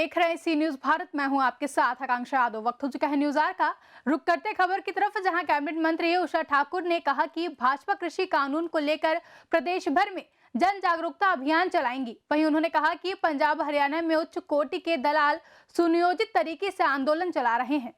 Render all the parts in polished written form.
देख रहे हैं सी न्यूज भारत। मैं हूं आपके साथ आकांक्षा यादव। वक्त हो चुका है न्यूज आर का। रुक करते खबर की तरफ, जहां कैबिनेट मंत्री उषा ठाकुर ने कहा कि भाजपा कृषि कानून को लेकर प्रदेश भर में जन जागरूकता अभियान चलाएंगी। वहीं उन्होंने कहा कि पंजाब हरियाणा में उच्च कोटि के दलाल सुनियोजित तरीके से आंदोलन चला रहे हैं।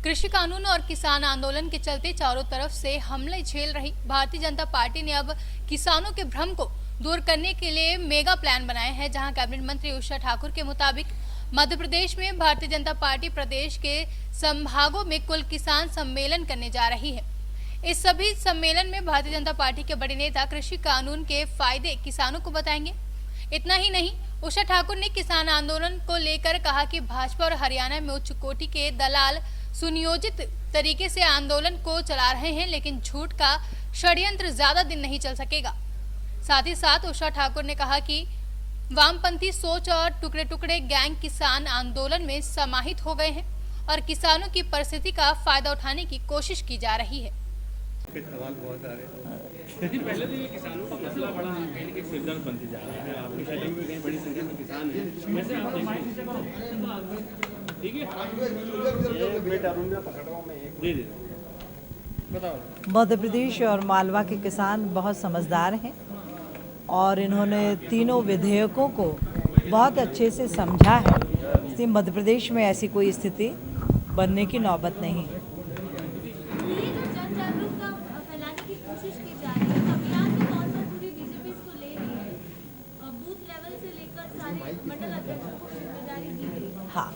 कृषि कानून और किसान आंदोलन के चलते चारों तरफ से हमले झेल रही भारतीय जनता पार्टी ने अब किसानों के भ्रम को दूर करने के लिए मेगा प्लान बनाया है। जहां कैबिनेट मंत्री उषा ठाकुर के मुताबिक मध्य प्रदेश में भारतीय जनता पार्टी प्रदेश के संभागों में कुल किसान सम्मेलन करने जा रही है। इस सभी सम्मेलन में भारतीय जनता पार्टी के बड़े नेता कृषि कानून के फायदे किसानों को बताएंगे। इतना ही नहीं, उषा ठाकुर ने किसान आंदोलन को लेकर कहा कि भाजपा और हरियाणा में उच्च कोटि के दलाल सुनियोजित तरीके से आंदोलन को चला रहे हैं, लेकिन झूठ का षड्यंत्र ज्यादा दिन नहीं चल सकेगा। साथ ही साथ उषा ठाकुर ने कहा कि वामपंथी सोच और टुकड़े टुकड़े गैंग किसान आंदोलन में समाहित हो गए हैं और किसानों की परिस्थिति का फायदा उठाने की कोशिश की जा रही है। सवाल बहुत आ रहे हैं। पहले तो ये किसानों का मसला बड़ा कहीं न कहीं सिरदर्द बनते जा रहा है। आपकी क्षेत्र में कहीं बड़ी संख्या में किसान हैं। वैसे आप ठीक है, बताओ। मध्य प्रदेश और मालवा के किसान बहुत समझदार हैं और इन्होंने तीनों विधेयकों को बहुत अच्छे से समझा है। इसलिए मध्य प्रदेश में ऐसी कोई स्थिति बनने की नौबत नहीं। हाँ,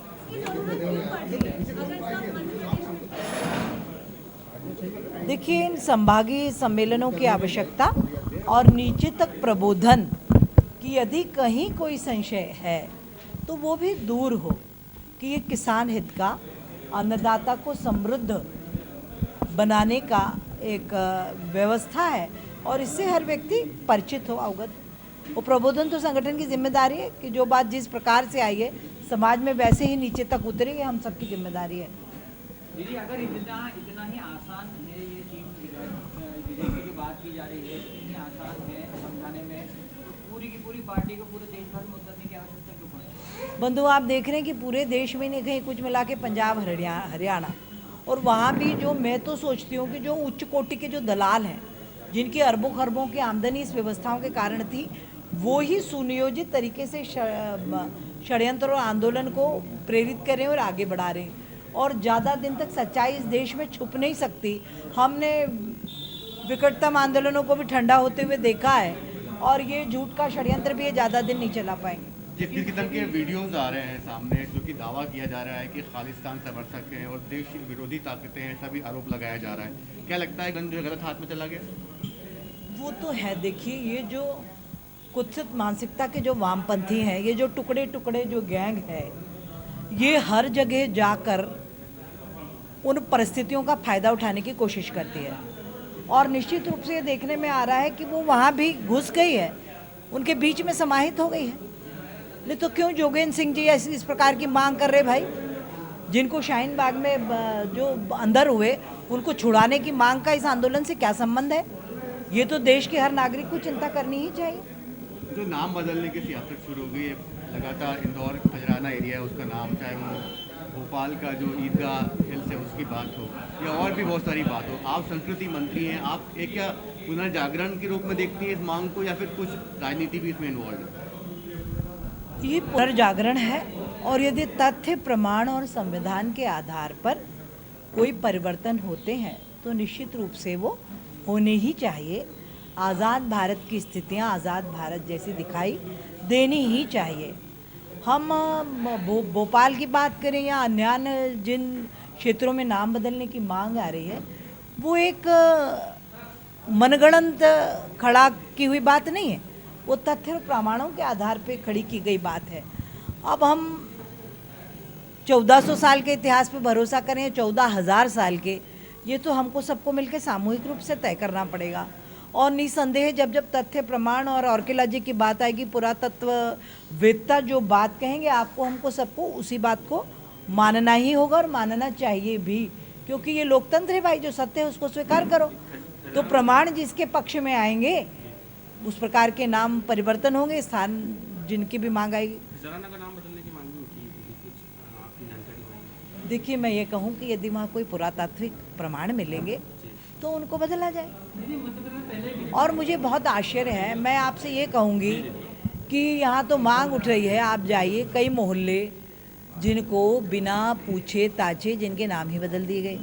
देखिए, इन संभागीय सम्मेलनों की आवश्यकता और नीचे तक प्रबोधन कि यदि कहीं कोई संशय है तो वो भी दूर हो कि ये किसान हित का, अन्नदाता को समृद्ध बनाने का एक व्यवस्था है और इससे हर व्यक्ति परिचित हो, अवगत। वो प्रबोधन तो संगठन की जिम्मेदारी है कि जो बात जिस प्रकार से आई है समाज में वैसे ही नीचे तक उतरे, ये हम सबकी जिम्मेदारी है। दीदी, अगर इतना ही आसान है ये चीज विधेयक की जो बात की जा रही है, इतनी आसान है समझाने में, तो पूरी की पूरी पार्टी को पूरे देश भर में उतरने की आवश्यकता क्यों पड़ी? बंधु, आप देख रहे हैं कि पूरे देश में नहीं, कहीं कुछ मिला के पंजाब हरियाणा और वहाँ भी जो मैं तो सोचती हूँ कि जो उच्च कोटि के जो दलाल हैं, जिनकी अरबों खरबों की आमदनी इस व्यवस्थाओं के कारण थी, वो ही सुनियोजित तरीके से षड्यंत्र और आंदोलन को प्रेरित कर रहे हैं और आगे बढ़ा रहे हैं। और ज़्यादा दिन तक सच्चाई इस देश में छुप नहीं सकती। हमने विकटतम आंदोलनों को भी ठंडा होते हुए देखा है और ये झूठ का षड्यंत्र भी ज़्यादा दिन नहीं चला पाएंगे। जिस किस्म के वीडियोस आ रहे हैं सामने, जो कि दावा किया जा रहा है कि खालिस्तान समर्थक हैं और देश विरोधी ताकतें हैं, सभी आरोप लगाया जा रहा है, क्या लगता है गन जो गलत हाथ में चला गया? वो तो है। देखिए, ये जो कुत्सित मानसिकता के जो वामपंथी हैं, ये जो टुकड़े टुकड़े जो गैंग है, ये हर जगह जाकर उन परिस्थितियों का फ़ायदा उठाने की कोशिश करती है और निश्चित रूप से ये देखने में आ रहा है कि वो वहाँ भी घुस गई है, उनके बीच में समाहित हो गई है। नहीं तो क्यों जोगेंद्र सिंह जी इस प्रकार की मांग कर रहे भाई? जिनको शाहीन बाग में जो अंदर हुए, उनको छुड़ाने की मांग का इस आंदोलन से क्या संबंध है? ये तो देश के हर नागरिक को चिंता करनी ही चाहिए। जो नाम बदलने की सियासत शुरू हो गई है, लगातार इंदौर खजराना एरिया है उसका नाम, चाहे वो भोपाल का जो ईदगाह हिल्स है उसकी बात हो या और भी बहुत सारी बात हो, आप संस्कृति मंत्री हैं, आप एक क्या पुनर्जागरण के रूप में देखती हैं इस मांग को या फिर कुछ राजनीति भी इसमें इन्वॉल्व है? ये पुनर्जागरण है और यदि तथ्य, प्रमाण और संविधान के आधार पर कोई परिवर्तन होते हैं तो निश्चित रूप से वो होने ही चाहिए। आज़ाद भारत की स्थितियाँ आज़ाद भारत जैसी दिखाई देनी ही चाहिए। हम भोपाल की बात करें या अन्य जिन क्षेत्रों में नाम बदलने की मांग आ रही है, वो एक मनगढ़ंत खड़ा की हुई बात नहीं है, वो तथ्य और प्रमाणों के आधार पे खड़ी की गई बात है। अब हम 1400 साल के इतिहास पे भरोसा करें, 14,000 साल के, ये तो हमको सबको मिलकर सामूहिक रूप से तय करना पड़ेगा। और निसंदेह जब जब तथ्य, प्रमाण और आर्कियोलॉजी की बात आएगी, पुरातत्ववेत्ता जो बात कहेंगे, आपको हमको सबको उसी बात को मानना ही होगा और मानना चाहिए भी, क्योंकि ये लोकतंत्र है भाई। जो सत्य है उसको स्वीकार करो। तो प्रमाण जिसके पक्ष में आएंगे उस प्रकार के नाम परिवर्तन होंगे, स्थान जिनकी भी मांग आएगी खजराना का नाम बदलने की मांग भी उठी है, कुछ आपकी जानकारी होगी? देखिए, मैं ये कहूँ कि यदि वहाँ कोई पुरातात्विक प्रमाण मिलेंगे तो उनको बदला जाए। और मुझे बहुत आश्चर्य है, मैं आपसे ये कहूँगी कि यहाँ तो मांग उठ रही है, आप जाइए कई मोहल्ले जिनको बिना पूछे ताछे जिनके नाम ही बदल दिए गए।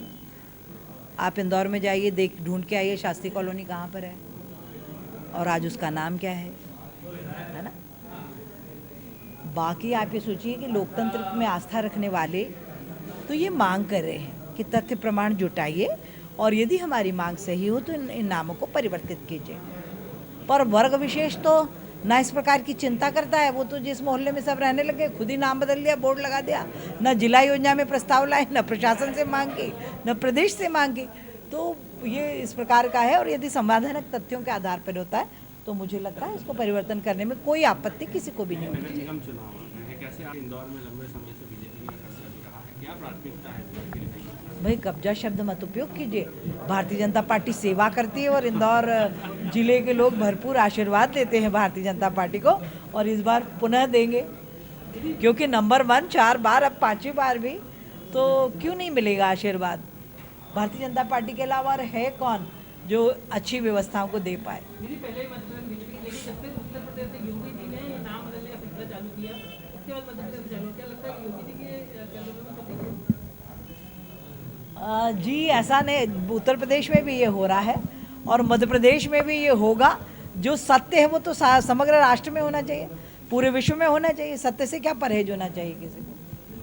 आप इंदौर में जाइए, देख ढूंढ के आइए शास्त्री कॉलोनी कहाँ पर है और आज उसका नाम क्या है ना। बाकी आप ये सोचिए कि लोकतंत्र में आस्था रखने वाले तो ये मांग कर रहे हैं कि तथ्य प्रमाण जुटाइए और यदि हमारी मांग सही हो तो इन नामों को परिवर्तित कीजिए। पर वर्ग विशेष तो ना इस प्रकार की चिंता करता है, वो तो जिस मोहल्ले में सब रहने लगे खुद ही नाम बदल दिया, बोर्ड लगा दिया, न जिला योजना में प्रस्ताव लाए, न प्रशासन से मांग की, न प्रदेश से मांग की। तो ये इस प्रकार का है और यदि संवैधानिक तथ्यों के आधार पर होता है तो मुझे लगता है इसको परिवर्तन करने में कोई आपत्ति किसी को भी नहीं होनी चाहिए। निगम चुनाव आ रहे हैं, कैसे आप इंदौर में लंबे समय से बीजेपी का कब्जा भी रहा है, क्या प्राथमिकता है इंदौर के लिए? भाई कब्जा शब्द मत उपयोग कीजिए। भारतीय जनता पार्टी सेवा करती है और इंदौर जिले के लोग भरपूर आशीर्वाद देते हैं भारतीय जनता पार्टी को और इस बार पुनः देंगे, क्योंकि नंबर 1 4 बार, अब 5वीं बार भी, तो क्यों नहीं मिलेगा आशीर्वाद। भारतीय जनता पार्टी के अलावा और है कौन जो अच्छी व्यवस्थाओं को दे पाए। दीदी पहले ही मतलब बीजेपी की, लेकिन जब से उत्तर प्रदेश से योगी जी ने ये नाम बदलने का सिलसिला चालू किया, उसके बाद मध्य प्रदेश चालू, क्या लगता है कि योगी जी के कैलेंडर में जी ऐसा नहीं, उत्तर प्रदेश में भी ये हो रहा है और मध्य प्रदेश में भी ये होगा। जो सत्य है वो तो समग्र राष्ट्र में होना चाहिए, पूरे विश्व में होना चाहिए। सत्य से क्या परहेज होना चाहिए किसी को।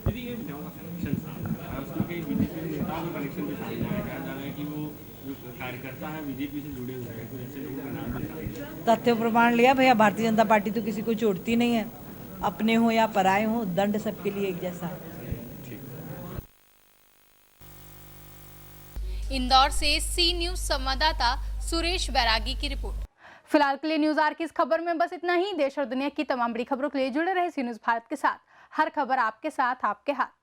दीदी ये नेताओं का कनेक्शन सामने आया है, उसमें कई बीजेपी के नेताओं का कनेक्शन भी सामने आया, कहा जा रहा है कि वो जो कार्यकर्ता है बीजेपी से जुड़े हुए हैं, कुछ ऐसे लोगों का नाम भी सामने आया। तथ्य प्रमाण लिया भैया, भारतीय जनता पार्टी तो किसी को छोड़ती नहीं है, अपने हो या पराए हो, दंड सबके लिए एक जैसा है। इंदौर से सी न्यूज संवाददाता सुरेश बैरागी की रिपोर्ट। फिलहाल के लिए न्यूज आर की इस खबर में बस इतना ही। देश और दुनिया की तमाम बड़ी खबरों के लिए जुड़े रहे सी न्यूज भारत के साथ। हर खबर आपके साथ, आपके हाथ।